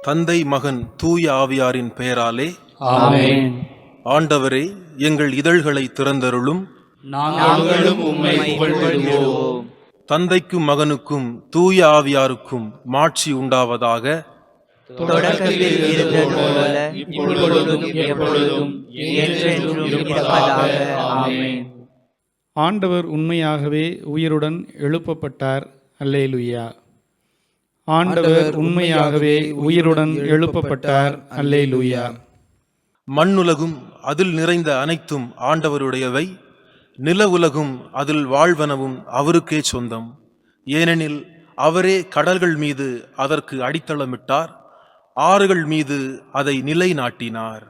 தந்தை, மகன், தூய ஆவியாரின் பெயராலே ஆமென். ஆண்டவரே, எங்கள் இதழ்களை திறந்தருளும். நாங்களும் உம்மை புகழ்ந்திடுவோம். தந்தைக்கும் மகனுக்கும் தூய ஆவியாருக்கும் மாட்சி உண்டாவதாக. தொடக்கத்தில் இருந்தது போல இப்பொழுதும் எப்பொழுதும் என்றென்றும் இருப்பதாக. ஆமென். ஆண்டவர் உண்மையாகவே உயிருடன் எழுப்பப்பட்டார். அல்லேலூயா. ஆண்டவர் உண்மையாகவே உயிருடன் எழுப்பப்பட்டார். அல்லேலூயா. மண்ணுலகும் அதில் நிறைந்த அனைத்தும் ஆண்டவருடையவை. நில உலகும் அதில் வாழ்வனவும் அவருக்கே சொந்தம். ஏனெனில் அவரே கடல்கள் மீது அதற்கு அடித்தளமிட்டார், ஆறுகள் மீது அதை நிலைநாட்டினார்.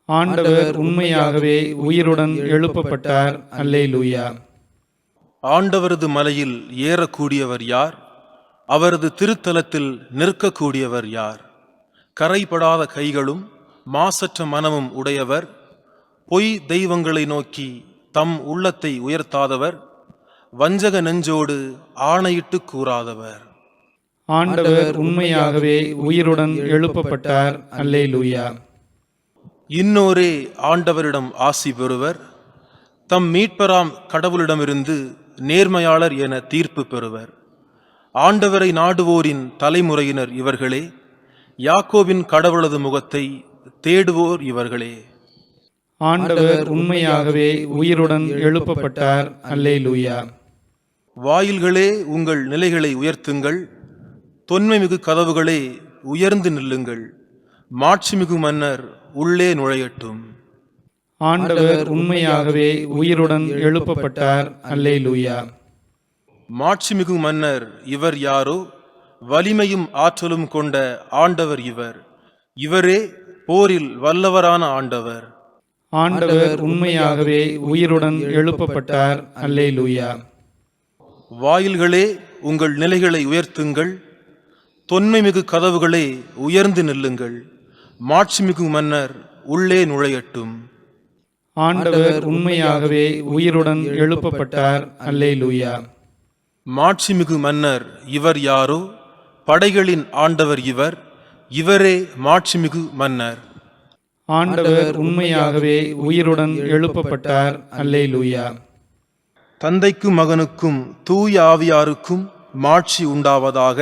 ஆண்டவர் உண்மையாகவே உயிருடன் எழுப்பப்பட்டார். அல்லேலூயா. ஆண்டவரது மலையில் ஏறக்கூடியவர் யார்? அவரது திருத்தலத்தில் நிற்கக்கூடியவர் யார்? கரைபடாத கைகளும் மாசற்ற மனமும் உடையவர், பொய் தெய்வங்களை நோக்கி தம் உள்ளத்தை உயர்த்தாதவர், வஞ்சக நெஞ்சோடு ஆணையிட்டு கூறாதவர். ஆண்டவர் உண்மையாகவே உயிருடன் எழுப்பப்பட்டார். அல்லேலூயா. இன்னோரே ஆண்டவரிடம் ஆசி பெறுவர், தம் மீட்பராம் கடவுளிடமிருந்து நேர்மையாளர் என தீர்ப்பு பெறுவர். ஆண்டவரை நாடுவோரின் தலைமுறையினர் இவர்களே, யாக்கோபின் கடவுளது முகத்தை தேடுவோர் இவர்களே. ஆண்டவர் உண்மையாகவே உயிருடன் எழுப்பப்பட்டார். அல்லேலூயா. வாயில்களே, உங்கள் நிலைகளை உயர்த்துங்கள், தொன்மைமிகு கதவுகளே உயர்ந்து நில்லுங்கள், மாட்சிமிகு மன்னர் உள்ளே நுழையட்டும். ஆண்டவர் உண்மையாகவே உயிருடன் எழுப்பப்பட்டார். அல்லேலூயா. மாட்சிமிகு மன்னர் இவர் யாரோ? வலிமையும் ஆற்றலும் கொண்ட ஆண்டவர் இவர். இவரே போரில் வல்லவரான ஆண்டவர். ஆண்டவர் உண்மையாகவே உயிருடன் எழுப்பப்பட்டார். அல்லேலூயா. வாயில்களே, உங்கள் நிலைகளை உயர்த்துங்கள், தொன்மைமிகு கதவுகளே உயர்ந்து நில்லுங்கள், மாட்சிமிகு மன்னர் உள்ளே நுழையட்டும். ஆண்டவர் உண்மையாகவே உயிருடன் எழுப்பப்பட்டார். அல்லேலூயா. மாட்சிமிகு மன்னர் இவர் யாரோ? படைகளின் ஆண்டவர் இவர். இவரே மாட்சிமிகு மன்னர். ஆண்டவர் உண்மையாகவே உயிருடன் எழுப்பப்பட்டார். அல்லேலூயா. தந்தைக்கும் மகனுக்கும் தூய ஆவியாருக்கும் மாட்சி உண்டாவதாக.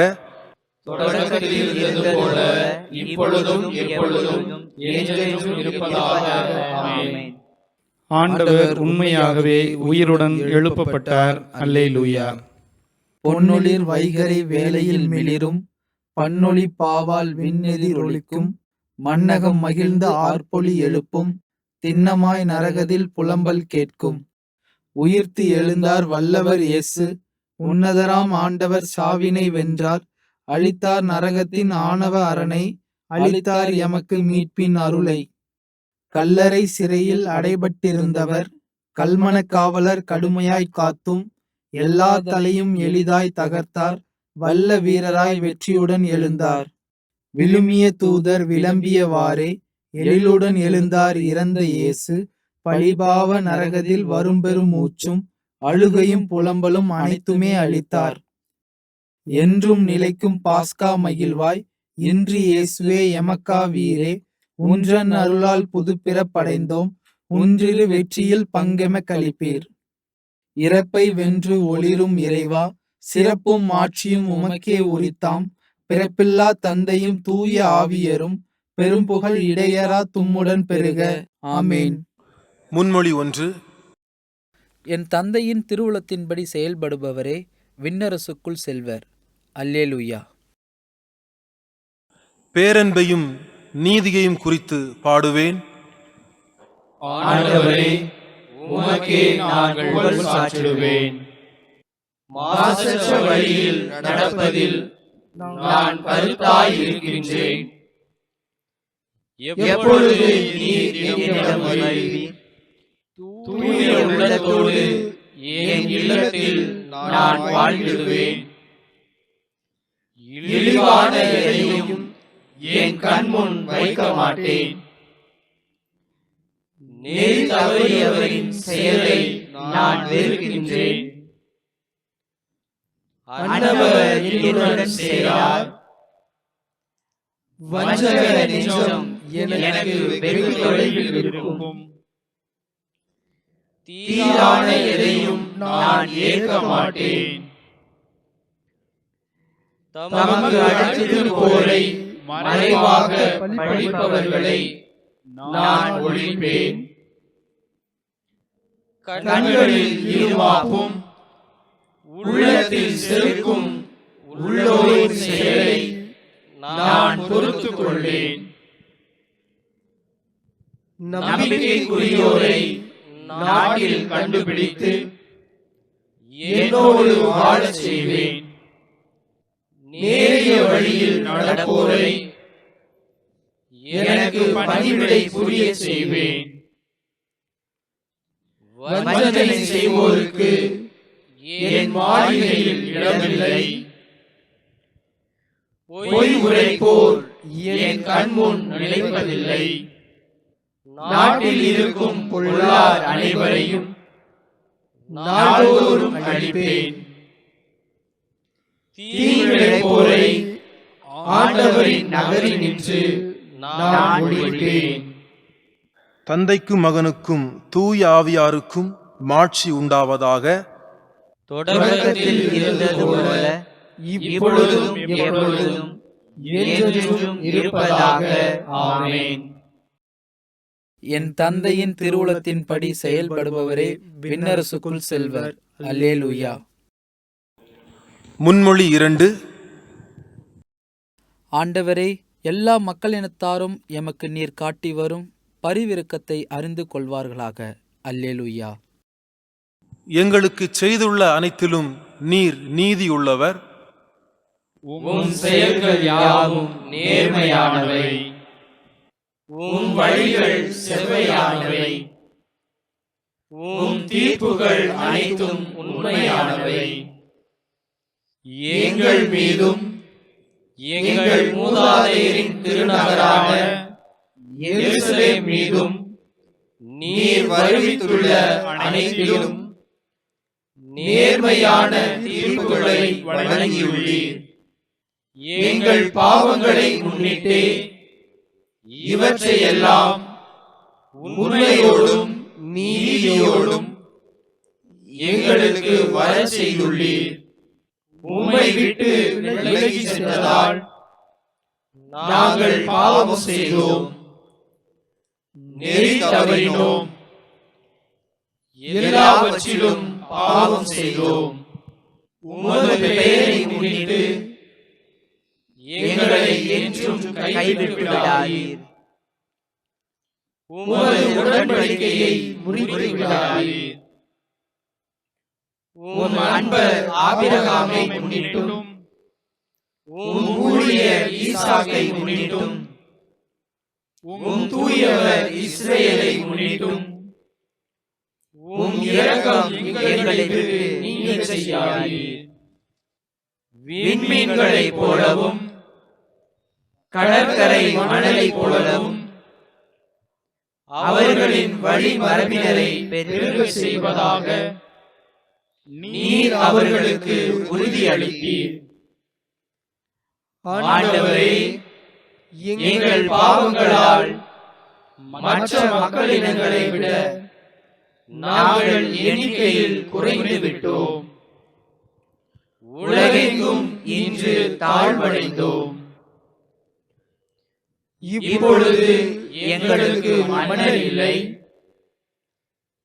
தொடக்கத்தில் இருந்தது போல இப்பொழுதும் எப்பொழுதும் என்றென்றும் இருப்பதாக. ஆமென். ஆண்டவர் உண்மையாகவே உயிருடன் எழுப்பப்பட்டார். அல்லேலூயா. பொன்னொளிர் வைகரை வேளையில் மிளிரும் பன்னொளி பாவால் விண்ணெதிர் ஒலிக்கும் மன்னகம் மகிழ்ந்த ஆர்ப்பொலி எழுப்பும் திண்ணமாய் நரகத்தில் புலம்பல் கேட்கும். உயிர்த்து எழுந்தார் வல்லவர் இயேசு, உன்னதராம் ஆண்டவர் சாவினை வென்றார். அளித்தார் நரகத்தின் ஆணவ அரணை, அளித்தார் எமக்கு மீட்பின் அருளை. கல்லறை சிறையில் அடைபட்டிருந்தவர் கல்மன காவலர் கடுமையாய் காத்தும் எல்லா தலையும் எளிதாய் தகர்த்தார். வல்ல வீரராய் வெற்றியுடன் எழுந்தார். விழுமிய தூதர் விளம்பியவாறே எழிலுடன் எழுந்தார் இறந்த இயேசு. பழிபாவ நரகத்தில் வரும்பெரும் மூச்சும் அழுகையும் புலம்பலும் அனைத்துமே அளித்தார். என்றும் நிலைக்கும் பாஸ்கா மகிழ்வாய் இன்று இயேசுவே எமக்கா வீரே. உன்றன் அருளால் புதுப்பிறப்படைந்தோம், ஒன்றிரு வெற்றியில் பங்கெம கழிப்பீர். இறப்பை வென்று ஒளிரும் இறைவா, சிறப்பும் ஆட்சியும் உமக்கே உரித்தாம். பிறப்பில்லா தந்தையும் தூய ஆவியரும் பெரும்புகழ் இடையரா தும்முடன் பெருக. ஆமேன். முன்மொழி 1. என் தந்தையின் திருவுளத்தின்படி செயல்படுபவரே விண்ணரசுக்குள் செல்வர். அல்லேலூயா. பேரன்பையும் நீதியையும் குறித்து பாடுவேன். ஆண்டவரே, உமக்கே நான் புகழ் சாற்றிடுவேன். மாசற்ற வழியில் நடப்பதில் நான் கருத்தாய் இருக்கின்றேன். எப்பொழுது நீர் என்னிடம் வருவீர்? தூய உள்ளத்தோடு என் இல்லத்தில் நான் வாழ்ந்திடுவேன். இழிவான எதையும் என் கண்முன் வைக்க மாட்டேன். நெறி தவறியவரின் செயலை நான் வெறுக்கின்றேன். ஆண்டவர் என்னுடன் சேரார். வஞ்சக நெஞ்சம் எனக்கு வெகு தொலைவில் இருக்கும். தீரான எதையும் நான் ஏற்க மாட்டேன். தமக்கு அடுத்திருப்போரை மறைவாக பழிப்பவர்களை நான் ஒழிப்பேன். கண்களில் இருமாப்பும் உள்ளத்தில் செருக்கும் உள்ளோரின் செயலை நான் பொறுத்துக் கொள்வேன். நம்பிக்கைக்குரியோரை நாட்டில் கண்டுபிடித்து என்னோடு வாழச் செய்வேன். நேரிய வழியில் நடப்போரை எனக்கு பணிவிடை புரிய செய்வேன். வஞ்சனை செய்வோருக்கு என் மாளிகையில் இடமில்லை. பொய் உரைப்போர் என் கண்முன் நிலைப்பதில்லை. நாட்டில் இருக்கும் பொல்லார் அனைவரையும் நாள்தோறும் அழிப்பேன். தீங்கிழைப்போரை ஆண்டவரின் நகரில் நின்று நான் ஒழிப்பேன். தந்தைக்கும் மகனுக்கும் தூய ஆவியாருக்கும் மாட்சி உண்டாவதாக. தொடக்கத்தில் இருந்தது போல இப்பொழுதும் எப்பொழுதும் என்றென்றும் இருப்பதாக. ஆமென். என் தந்தையின் திருவுளத்தின்படி செயல்படுபவரே விண்ணரசுக்குள் செல்வர். அல்லேலூயா. முன்மொழி 2. ஆண்டவரே, எல்லா மக்களினத்தாரும் எமக்கு நீர் காட்டி வரும் பரிவிரக்கத்தை அறிந்து கொள்வார்களாக. அல்லேலூயா. எங்களுக்கு செய்துள்ள அனைத்திலும் நீர் நீதியுள்ளவர். உம் செயல்கள் யாவும் நேர்மையானவை. உம் வழிகள் செவ்வையானவை. உம் தீர்ப்புகள் அனைத்தும் உண்மையானவை. எங்கள் மீதும் எங்கள் மூதாதையரின் திருநகரான எருசலேம் மீதும் நீர் வருவித்துள்ள அனைத்திலும் நேர்மையான தீர்ப்புகளை வழங்கியுள்ளீர். எங்கள் பாவங்களை முன்னிட்டு இவற்றையெல்லாம் உண்மையோடும் நீதியோடும் எங்களுக்கு வரச் செய்துள்ளீர். உம்மை விட்டு விலகி சென்றதால் நாங்கள் பாவம் செய்தோம், நெறி தவறினோம், எல்லாவற்றிலும் பாவம் செய்தோம். உமது பெயரை முன்னிட்டு எங்களை என்றும் கைவிட்டு விடாதீர். உமது உடன்படிக்கையை முறித்து விடாதீர். உம் அன்பர் ஆபிரகாமை முன்னிட்டும் உம் ஊழியர் ஈசாக்கை முன்னிட்டும் உம் தூயவர் இஸ்ரவேலை முன்னிட்டும் உம் இரக்கம் எங்களை விட்டு நீங்கச் செய்யாதீர். விண்மீன்களைப் போலவும் கடற்கரை மணலைப் போலவும் அவர்களின் வழிமரபினரை பெருகச் செய்வதாக நீர் அவர்களுக்கு உறுதியளித்தீர். ஆண்டவரே, எங்கள் பாவங்களால் மற்ற மக்களினங்களை விட நாங்கள் எண்ணிக்கையில் குறைந்து விட்டோம். உலகெங்கும் இன்று தாழ்வடைந்தோம். இப்பொழுது எங்களுக்கு மன்னர் இல்லை,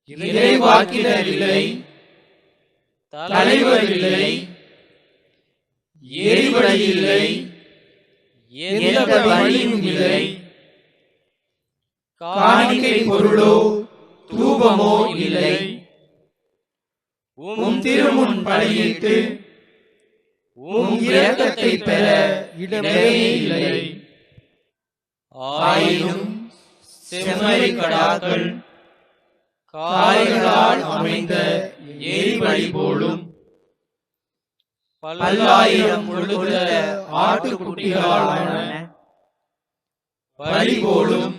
இறைவாக்கினர் இல்லை, தலைவர் இல்லை, எரிபடி இல்லை, எந்த வழியும் இல்லை. காணிக்கை பொருளோ தூபமோ இல்லை. உம் திருமுன் பலியிட்டு உம் இரக்கத்தை பெற இடமே இல்லை. ஆயினும் செம்மறி கடாக்கள் காளைகளால் அமைந்த எரிபலி போலும் பல்லாயிரம் கொழுத்த ஆட்டுக்குட்டிகளான பலி போலும்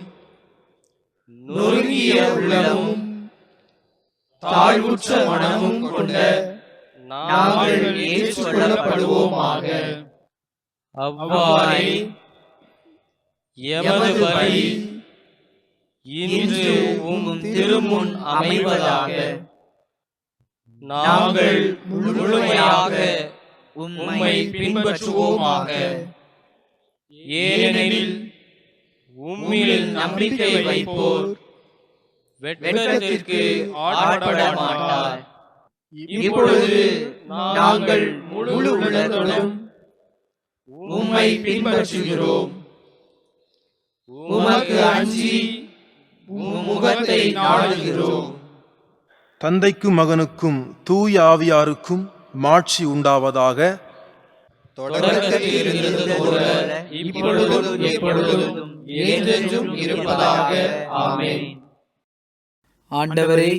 நொறுங்கிய உள்ளமும் தாழ்வுற்ற மனமும் கொண்ட நாங்கள் ஏற்றுக்கொள்ளப்படுவோமாக. அவ்வாறே எமது பலி இன்று உம் திருமுன் அமைவதாக. நாங்கள் முழுமையாக உம்மை பின்பற்றுவோமாக. ஏனெனில் உம்மில் நம்பிக்கை வைப்போர் வெட்கத்திற்கு ஆட்பட மாட்டார். இப்பொழுது நாங்கள் முழு உள்ளத்துடன் உம்மை பின்பற்றுகிறோம். உமக்கு அஞ்சி உம் முகத்தை நாடுகிறோம். தந்தைக்கும் மகனுக்கும் தூய ஆவியாருக்கும் மாட்சி உண்டாவதாக. தொடக்கத்தில் இருந்தது போல இப்பொழுதும் எப்பொழுதும் என்றென்றும் இருப்பதாக. ஆமென். ஆண்டவரே,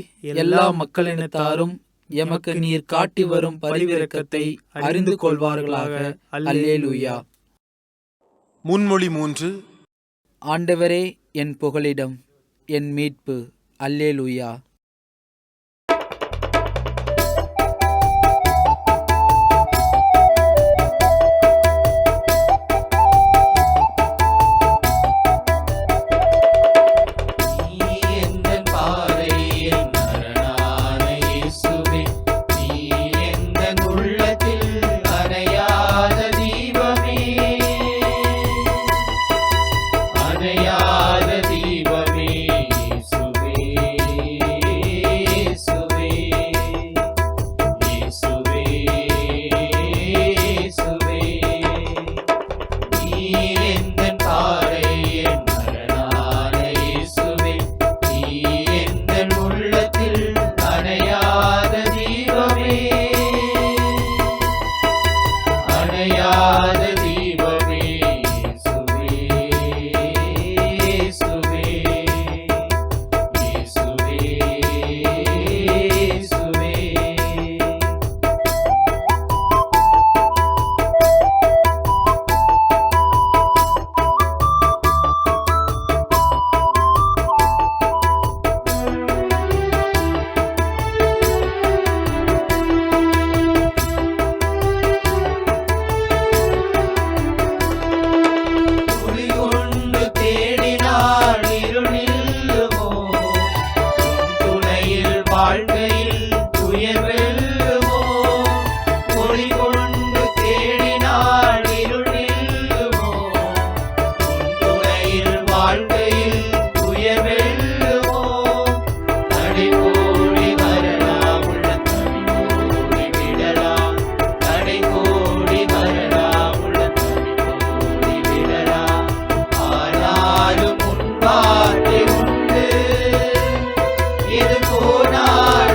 எல்லா மக்களினத்தாரும் எமக்கு நீர் காட்டி வரும் பரிவிரக்கத்தை அறிந்து கொள்வார்களாக. அல்லேலூயா. முன்மொழி 3. ஆண்டவரே என் புகலிடம், என் மீட்பு. அல்லேலூயா. இது போனார்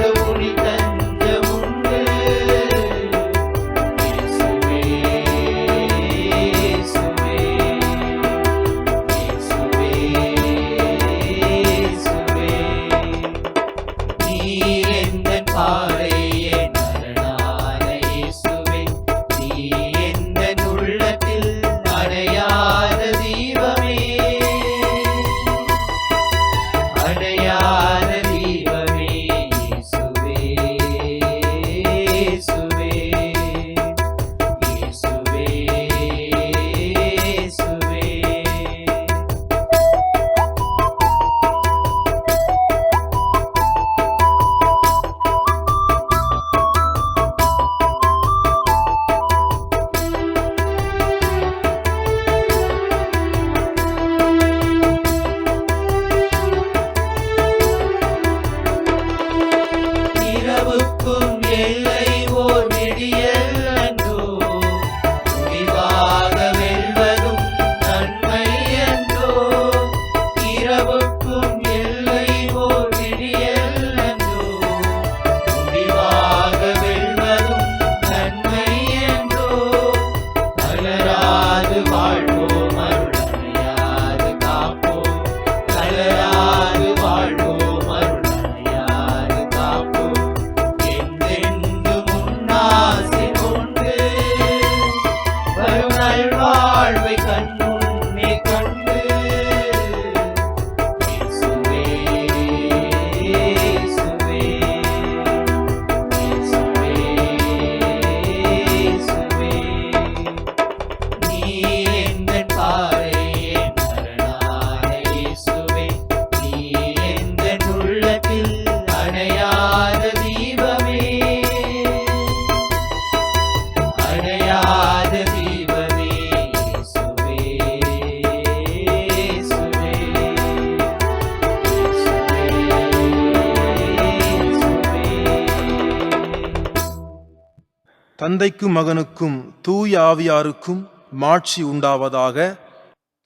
தந்தைக்கும் மகனுக்கும் தூய ஆவியாருக்கும் மாட்சி உண்டாவதாக.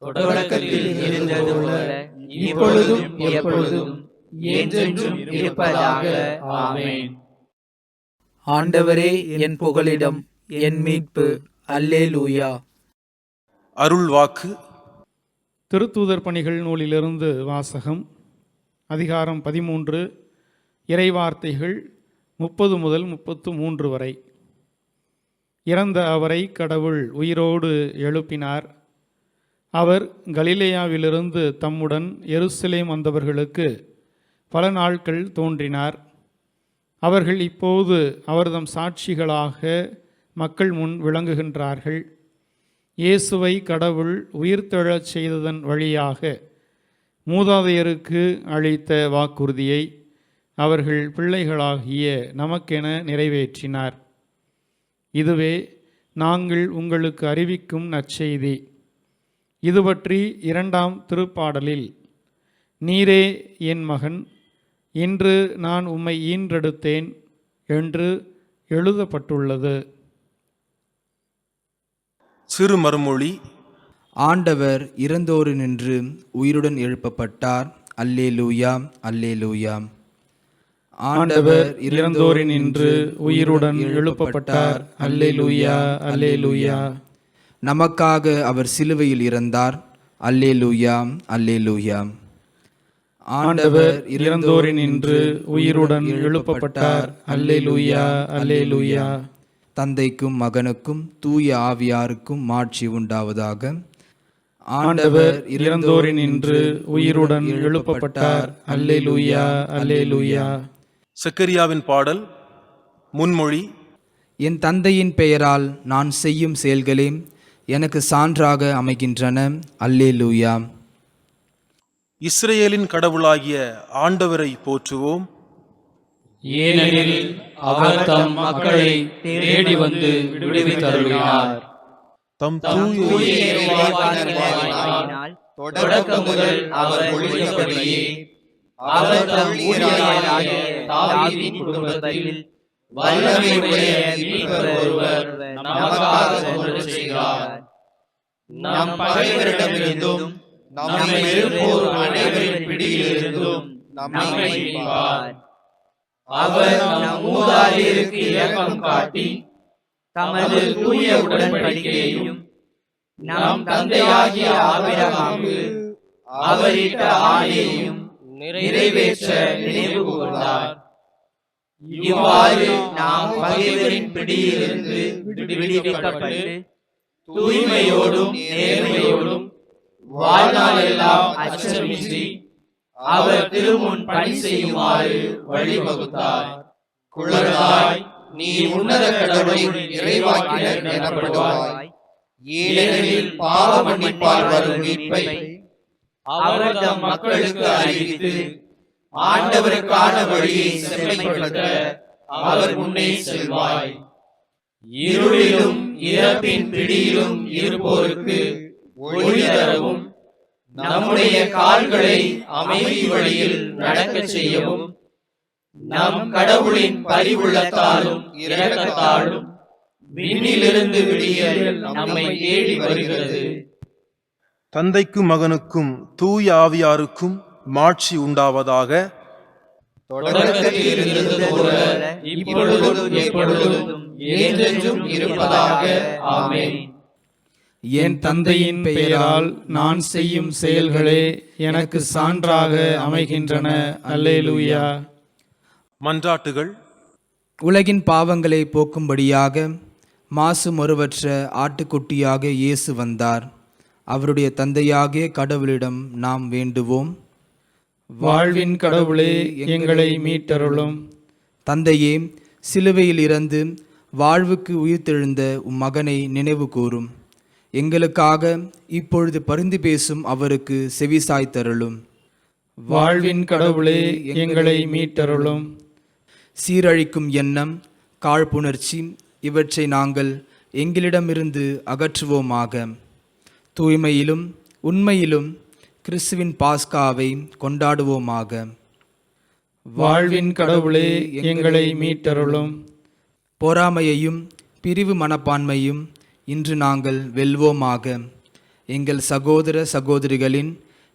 தொடக்கத்தில் இருந்தது போல இப்பொழுதும் எப்பொழுதும் என்றென்றும் இருப்பதாக. ஆமென். ஆண்டவரே என் புகலிடம், என் மீட்பு. அல்லேலூயா. அருள் வாக்கு. திருத்தூதர் பணிகள் நூலிலிருந்து வாசகம். அதிகாரம் 13, இறைவார்த்தைகள் 30 முதல் 33 வரை. இறந்த அவரை கடவுள் உயிரோடு எழுப்பினார். அவர் கலிலேயாவிலிருந்து தம்முடன் எருசலேம் வந்தவர்களுக்கு பல நாட்கள் தோன்றினார். அவர்கள் இப்போது அவர்தம் சாட்சிகளாக மக்கள் முன் விளங்குகின்றார்கள். இயேசுவை கடவுள் உயிர்த்தெழச் செய்ததன் வழியாக மூதாதையருக்கு அளித்த வாக்குறுதியை அவர்கள் பிள்ளைகளாகிய நமக்கென நிறைவேற்றினார். இதுவே நாங்கள் உங்களுக்கு அறிவிக்கும் நற்செய்தி. இது பற்றி 2ஆம் திருப்பாடலில், நீரே என் மகன், இன்று நான் உம்மை ஈன்றெடுத்தேன் என்று எழுதப்பட்டுள்ளது. சிறு மறுமொழி. ஆண்டவர் இறந்தோரினின்று உயிருடன் எழுப்பப்பட்டார். அல்லேலூயா, அல்லேலூயா. ஆண்டவர் இறந்தோரினின்று உயிருடன் எழுப்பப்பட்டார். அல்லேலூயா, அல்லேலூயா. நமக்காக அவர் சிலுவையில் இறந்தார். அல்லேலூயா, அல்லேலூயா. ஆண்டவர் இறந்தோரினின்று உயிருடன் எழுப்பப்பட்டார். அல்லேலூயா, அல்லேலூயா. தந்தைக்கும் மகனுக்கும் தூய ஆவியாருக்கும் மாட்சி உண்டாவதாக. ஆண்டவர் இறந்தோரினின்று உயிருடன் எழுப்பப்பட்டார். அல்லேலூயா, அல்லேலூயா. சக்கரியாவின் பாடல். முன்மொழி. என் தந்தையின் பெயரால் நான் செய்யும் செயல்களே எனக்கு சான்றாக அமைகின்றன. அல்லேலூயா. இஸ்ரேலின் கடவுளாகிய ஆண்டவரை போற்றுவோம். ஏனெனில் அவர் தம் மக்களை தேடி வந்து விடுவித்தருளினார். தம் தூய தூய இறைவாக்கினரால் தொடக்கம் முதல் அவர் ஒழிந்தபடியே அவர் தம் ஊழியராகிய தாவீதின் குடும்பத்தில் வல்லமையுடைய மீட்பர் ஒருவர் நமக்காக தோன்றச் செய்கிறார். நம் பகைவரிடமிருந்தும் நம்மை எதிர்ப்போர் அனைவரின் பிடியிலிருந்தும் நம்மை மீட்பார். அவர் நம் மூதாதையருக்கு இரக்கம் காட்டி தமது தூய உடன்படிக்கையையும் நம் தந்தையாகிய ஆபிரகாமுக்கு அவரிட்ட ஆணையையும் நிறைவேற்ற நினைவு கூர்ந்தார். இவ்வாறு நாம் பகைவரின் பிடியிலிருந்து விடுவிக்கப்பட்டு தூய்மையோடும் நேர்மையோடும் வாழ்நாளெல்லாம் அச்சமின்றி அவர் திருமுன் பணி செய்யுமாறு வழிவகுத்தார். குழந்தாய், நீ உன்னத கடவுளின் இறைவாக்கினர் எனப்படுவாய். ஏனெனில் பாவ மன்னிப்பால் வரும் மீட்பை அவர் தம் மக்களுக்கு அறிவித்து ஆண்டவருக்கான வழியை செம்மைப்படுத்த அவர் முன்னே செல்வாய். இருளிலும் இறப்பின் பிடியிலும் இருப்போருக்கு ஒளி தரவும் நம்முடைய கால்களை அமைதி வழியில் நடக்கச் செய்யவும் நம் கடவுளின் பரிவுள்ளத்தாலும் இரக்கத்தாலும் விண்ணிலிருந்து விடியல் நம்மை தேடி வருகிறது. தந்தைக்கும் மகனுக்கும் தூய ஆவியாருக்கும் மாட்சி உண்டாவதாக. தொடக்கத்தில் இருந்தது போல இப்பொழுதும் எப்பொழுதும் என்றென்றும் இருப்பதாக. ஆமென். என் தந்தையின் பெயரால் நான் செய்யும் செயல்களே எனக்கு சான்றாக அமைகின்றன. அல்லேலூயா. மன்றாட்டுகள். உலகின் பாவங்களை போக்கும்படியாக மாசு மறுவற்ற ஆட்டுக்குட்டியாக இயேசு வந்தார். அவருடைய தந்தையாகிய கடவுளிடம் நாம் வேண்டுவோம். வாழ்வின் கடவுளே, எங்களை மீட்டருளும். தந்தையே, சிலுவையில் இறந்து வாழ்வுக்கு உயிர்த்தெழுந்த உம் மகனை நினைவு கூரும். எங்களுக்காக இப்பொழுது பரிந்து பேசும் அவருக்கு செவிசாய்த்தருளும். வாழ்வின் கடவுளே, எங்களை மீட்டருளும். சீரழிக்கும் எண்ணம், காழ்ப்புணர்ச்சி இவற்றை நாங்கள் எங்களிடமிருந்து அகற்றுவோமாக. தூய்மையிலும் உண்மையிலும் கிறிஸ்துவின் பாஸ்காவை கொண்டாடுவோமாக. வாழ்வின் கடவுளே, எங்களை மீட்டருளும். பொறாமையையும் பிரிவு மனப்பான்மையும் இன்று நாங்கள் வெல்வோமாக. எங்கள் சகோதர சகோதரிகளின்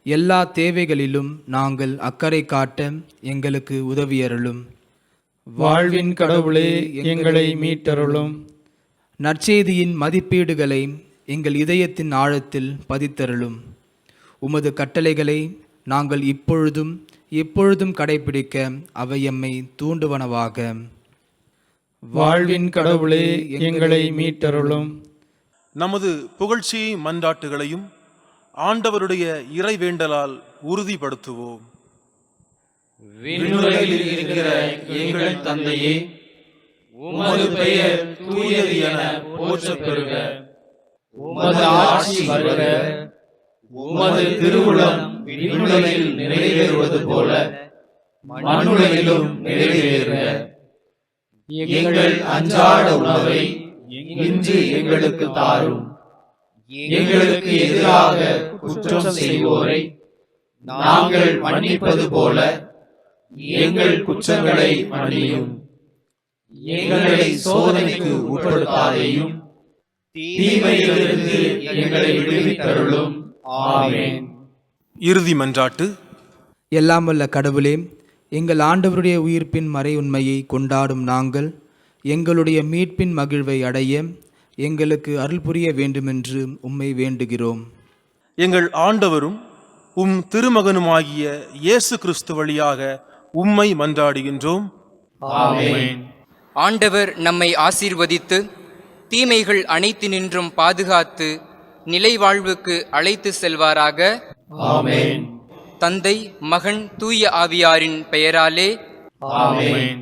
எல்லா தேவைகளிலும் நாங்கள் அக்கறை காட்ட எங்களுக்கு உதவியருளும். வாழ்வின் கடவுளே எங்களை மீட்டருளும். நற்செய்தியின் மதிப்பீடுகளை எங்கள் இதயத்தின் ஆழத்தில் பதித்தருளும். உமது கட்டளைகளை நாங்கள் இப்பொழுதும் எப்பொழுதும் கடைபிடிக்க அவை எம்மை தூண்டுவனவாக. வாழ்வின் கடவுளே எங்களை மீட்டருளும். நமது புகழ்ச்சி மன்றாட்டுகளையும் ஆண்டவருடைய இறைவேண்டலால் உறுதிப்படுத்துவோம். விண்ணுலகில் இருக்கிற எங்கள் தந்தையே, உமது பெயர் தூயது என போற்றப் பெறுக. உமது ஆட்சி வருக. உமது திருவுளம் விண்ணுலகில் நிறைவேறுவது போல மண்ணுலகிலும் நிறைவேறுக. எங்கள் அன்றாட உணவை இன்று எங்களுக்கு தாரும். எங்களுக்கு எதிராக குற்றம் செய்வோரை நாங்கள் மன்னிப்பது போல எங்கள் குற்றங்களை மன்னியும். எங்களை சோதனைக்கு உட்படுத்தாதேயும், தீமையிலிருந்து எங்களை விடுவித்தருளும். ஆமென். இறுதி மன்றாட்டு. எல்லாம் வல்ல கடவுளே, எங்கள் ஆண்டவருடைய உயிர்ப்பின் மறை உண்மையை கொண்டாடும் நாங்கள் எங்களுடைய மீட்பின் மகிழ்வை அடைய எங்களுக்கு அருள் புரிய வேண்டுமென்று உம்மை வேண்டுகிறோம். எங்கள் ஆண்டவரும் உம் திருமகனுமாகிய இயேசு கிறிஸ்து வழியாக உம்மை மன்றாடுகின்றோம். ஆமென். ஆண்டவர் நம்மை ஆசீர்வதித்து தீமைகள் அனைத்தினின்றும் பாதுகாத்து நிலை வாழ்வுக்கு அழைத்து செல்வாராக. ஆமென். தந்தை, மகன், தூய ஆவியாரின் பெயராலே ஆமென்.